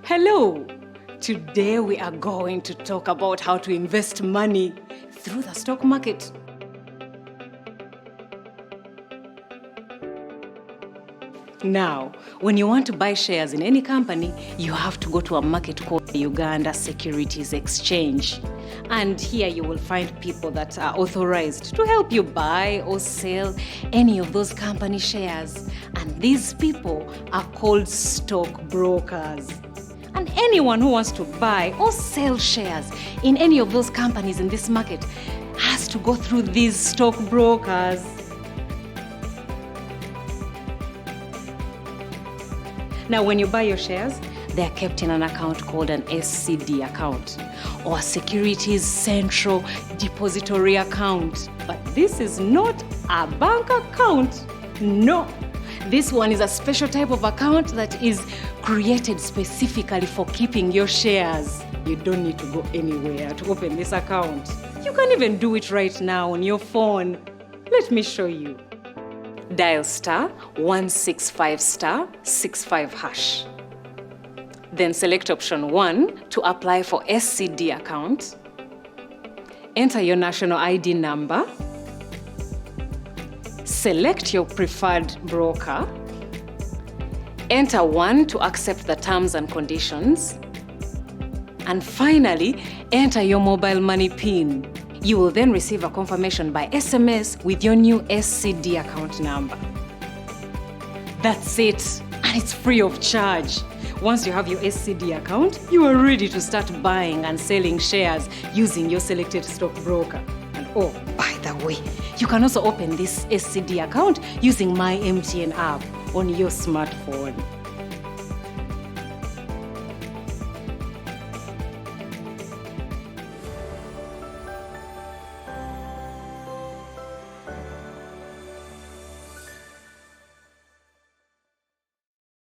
Hello! Today we are going to talk about how to invest money through the stock market. Now, when you want to buy shares in any company, you have to go to a market called the Uganda Securities Exchange. And here you will find people that are authorized to help you buy or sell any of those company shares. And these people are called stockbrokers. And anyone who wants to buy or sell shares in any of those companies in this market has to go through these stockbrokers. Now, when you buy your shares, they are kept in an account called an SCD account or a Security Central Depository Account. But this is not a bank account. No. This one is a special type of account that is created specifically for keeping your shares. You don't need to go anywhere to open this account. You can even do it right now on your phone. Let me show you. Dial *165*65#. Then select option 1 to apply for SCD account. Enter your national ID number. Select your preferred broker. Enter 1 to accept the terms and conditions. And finally, enter your mobile money PIN. You will then receive a confirmation by SMS with your new SCD account number. That's it, and it's free of charge. Once you have your SCD account, you are ready to start buying and selling shares using your selected stockbroker. And oh, by the way, you can also open this SCD account using My MTN app on your smartphone.